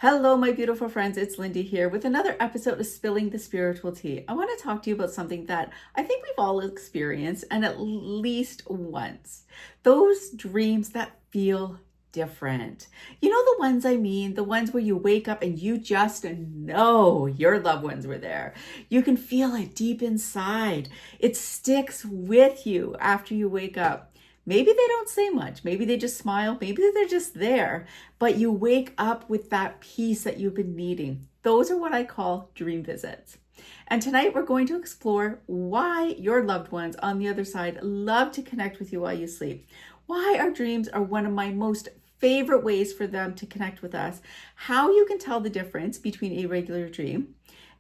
Hello, my beautiful friends. It's Lindy here with another episode of Spilling the Spiritual Tea. I want to talk to you about something that I think we've all experienced, and at least once. Those dreams that feel different. You know the ones I mean, the ones where you wake up and you just know your loved ones were there. You can feel it deep inside. It sticks with you after you wake up. Maybe they don't say much. Maybe they just smile. Maybe they're just there. But you wake up with that peace that you've been needing. Those are what I call dream visits. And tonight we're going to explore why your loved ones on the other side love to connect with you while you sleep. Why our dreams are one of my most favorite ways for them to connect with us. How you can tell the difference between a regular dream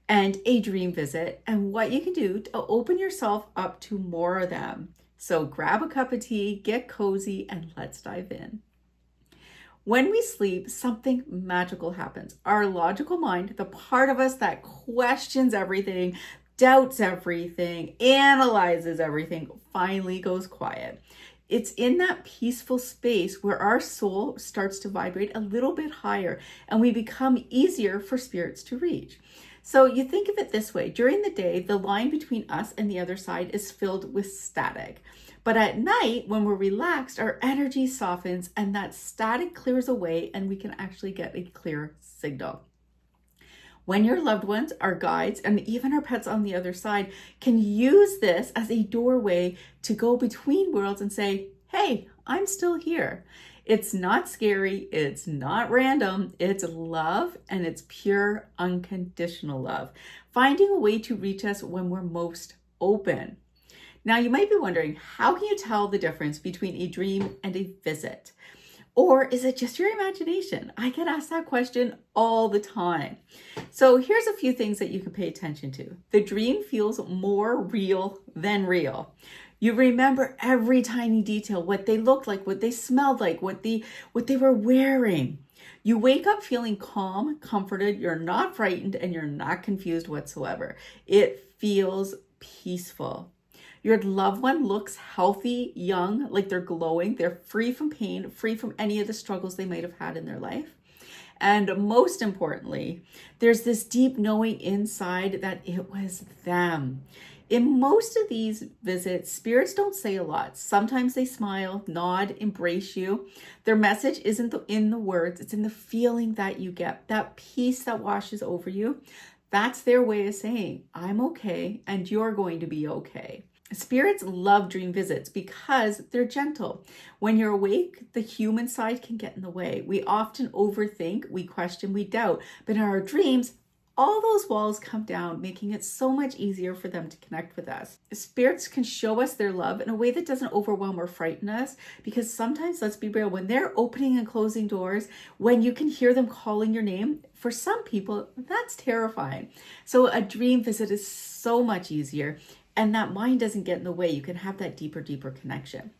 and a dream visit, and what you can do to open yourself up to more of them. So grab a cup of tea, get cozy, and let's dive in. When we sleep, something magical happens. Our logical mind, the part of us that questions everything, doubts everything, analyzes everything, finally goes quiet. It's in that peaceful space where our soul starts to vibrate a little bit higher and we become easier for spirits to reach. So you think of it this way. During the day, the line between us and the other side is filled with static. But at night, when we're relaxed, our energy softens and that static clears away and we can actually get a clear signal. When your loved ones, our guides, and even our pets on the other side can use this as a doorway to go between worlds and say, hey, I'm still here. It's not scary, it's not random, it's love, and it's pure unconditional love. Finding a way to reach us when we're most open. Now you might be wondering, how can you tell the difference between a dream and a visit? Or is it just your imagination? I get asked that question all the time. So here's a few things that you can pay attention to. The dream feels more real than real. You remember every tiny detail, what they looked like, what they smelled like, what they were wearing. You wake up feeling calm, comforted, you're not frightened, and you're not confused whatsoever. It feels peaceful. Your loved one looks healthy, young, like they're glowing. They're free from pain, free from any of the struggles they might have had in their life. And most importantly, there's this deep knowing inside that it was them. In most of these visits, spirits don't say a lot. Sometimes they smile, nod, embrace you. Their message isn't in the words, it's in the feeling that you get, that peace that washes over you. That's their way of saying, I'm okay and you're going to be okay. Spirits love dream visits because they're gentle. When you're awake, the human side can get in the way. We often overthink, we question, we doubt. But in our dreams, all those walls come down, making it so much easier for them to connect with us. Spirits can show us their love in a way that doesn't overwhelm or frighten us, because sometimes, let's be real, when they're opening and closing doors, when you can hear them calling your name, for some people, that's terrifying. So a dream visit is so much easier, and that mind doesn't get in the way. You can have that deeper connection.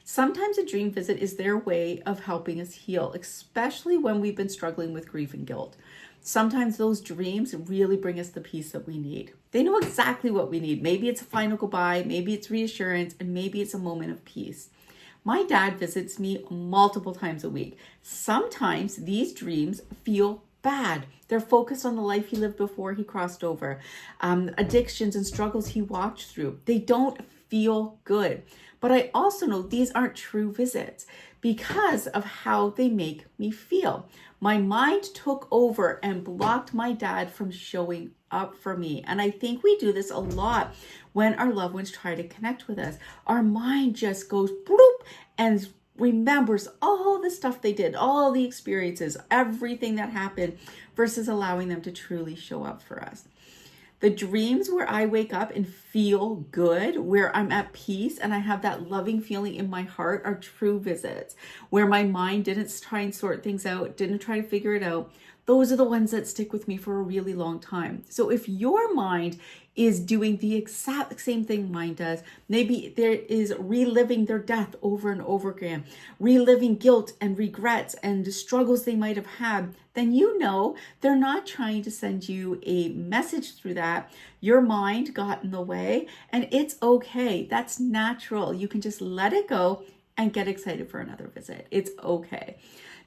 Sometimes a dream visit is their way of helping us heal, especially when we've been struggling with grief and guilt. Sometimes those dreams really bring us the peace that we need. They know exactly what we need. Maybe it's a final goodbye, maybe it's reassurance, and maybe it's a moment of peace. My dad visits me multiple times a week. Sometimes these dreams feel bad. They're focused on the life he lived before he crossed over, addictions and struggles he walked through. They don't feel good. But I also know these aren't true visits because of how they make me feel. My mind took over and blocked my dad from showing up for me. And I think we do this a lot when our loved ones try to connect with us. Our mind just goes bloop and remembers all the stuff they did, all the experiences, everything that happened, versus allowing them to truly show up for us. The dreams where I wake up and feel good, where I'm at peace and I have that loving feeling in my heart, are true visits. Where my mind didn't try and sort things out, didn't try to figure it out. Those are the ones that stick with me for a really long time. So if your mind is doing the exact same thing mine does, maybe there is reliving their death over and over again, reliving guilt and regrets and the struggles they might have had, then you know they're not trying to send you a message through that. Your mind got in the way, and it's okay. That's natural. You can just let it go and get excited for another visit. It's okay.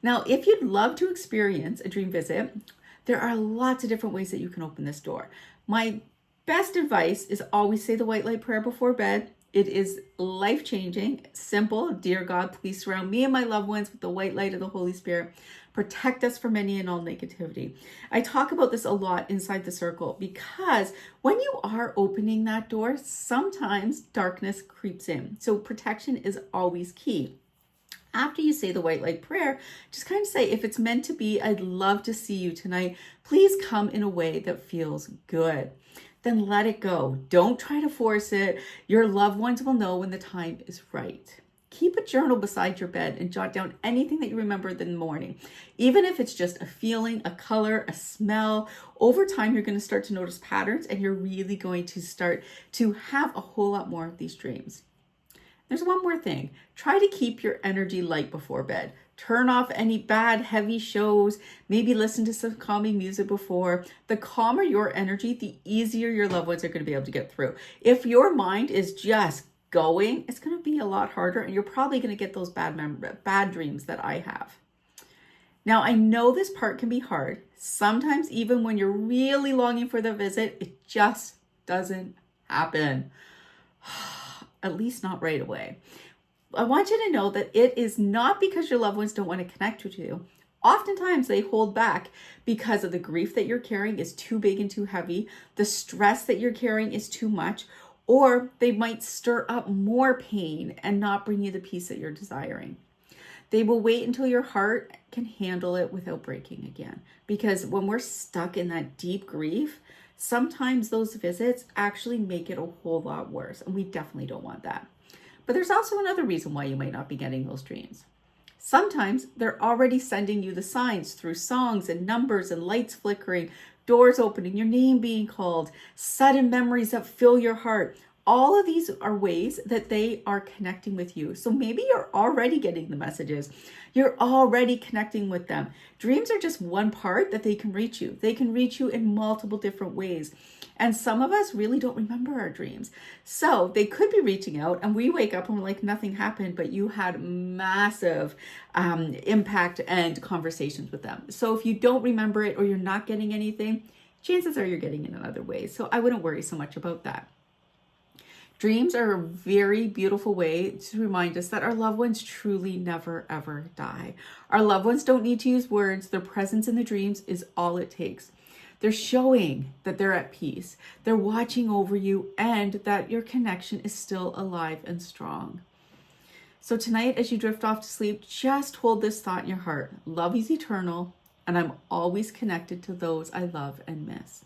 Now, if you'd love to experience a dream visit, there are lots of different ways that you can open this door. My best advice is always say the white light prayer before bed. It is life-changing, simple. Dear God, please surround me and my loved ones with the white light of the Holy Spirit. Protect us from any and all negativity. I talk about this a lot inside the circle because when you are opening that door, sometimes darkness creeps in. So protection is always key. After you say the white light prayer, just kind of say, if it's meant to be, I'd love to see you tonight. Please come in a way that feels good. Then let it go. Don't try to force it. Your loved ones will know when the time is right. Keep a journal beside your bed and jot down anything that you remember in the morning. Even if it's just a feeling, a color, a smell, over time you're going to start to notice patterns and you're really going to start to have a whole lot more of these dreams. There's one more thing. Try to keep your energy light before bed. Turn off any bad, heavy shows. Maybe listen to some calming music before. The calmer your energy, the easier your loved ones are going to be able to get through. If your mind is just going, it's going to be a lot harder and you're probably going to get those bad dreams that I have. Now, I know this part can be hard. Sometimes even when you're really longing for the visit, it just doesn't happen. At least not right away. I want you to know that it is not because your loved ones don't want to connect with you. Oftentimes they hold back because of the grief that you're carrying is too big and too heavy, the stress that you're carrying is too much, or they might stir up more pain and not bring you the peace that you're desiring. They will wait until your heart can handle it without breaking again. Because when we're stuck in that deep grief, sometimes those visits actually make it a whole lot worse, and we definitely don't want that. But there's also another reason why you might not be getting those dreams. Sometimes they're already sending you the signs through songs and numbers and lights flickering, doors opening, your name being called, sudden memories that fill your heart. All of these are ways that they are connecting with you. So maybe you're already getting the messages. You're already connecting with them. Dreams are just one part that they can reach you. They can reach you in multiple different ways. And some of us really don't remember our dreams. So they could be reaching out and we wake up and we're like, nothing happened, but you had massive impact and conversations with them. So if you don't remember it or you're not getting anything, chances are you're getting it in other ways. So I wouldn't worry so much about that. Dreams are a very beautiful way to remind us that our loved ones truly never, ever die. Our loved ones don't need to use words. Their presence in the dreams is all it takes. They're showing that they're at peace. They're watching over you and that your connection is still alive and strong. So tonight, as you drift off to sleep, just hold this thought in your heart. Love is eternal, and I'm always connected to those I love and miss.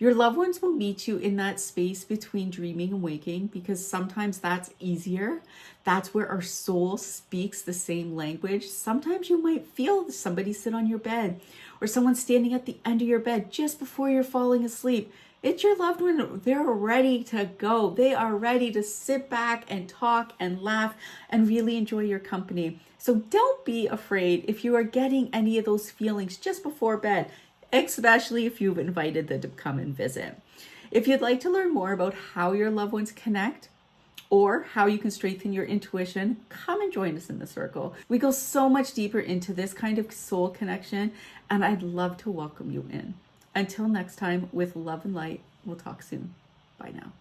Your loved ones will meet you in that space between dreaming and waking because sometimes that's easier. That's where our soul speaks the same language. Sometimes you might feel somebody sit on your bed or someone standing at the end of your bed just before you're falling asleep. It's your loved one. They're ready to go. They are ready to sit back and talk and laugh and really enjoy your company. So don't be afraid if you are getting any of those feelings just before bed, especially if you've invited them to come and visit. If you'd like to learn more about how your loved ones connect or how you can strengthen your intuition, come and join us in the circle. We go so much deeper into this kind of soul connection, and I'd love to welcome you in. Until next time, with love and light, we'll talk soon. Bye now.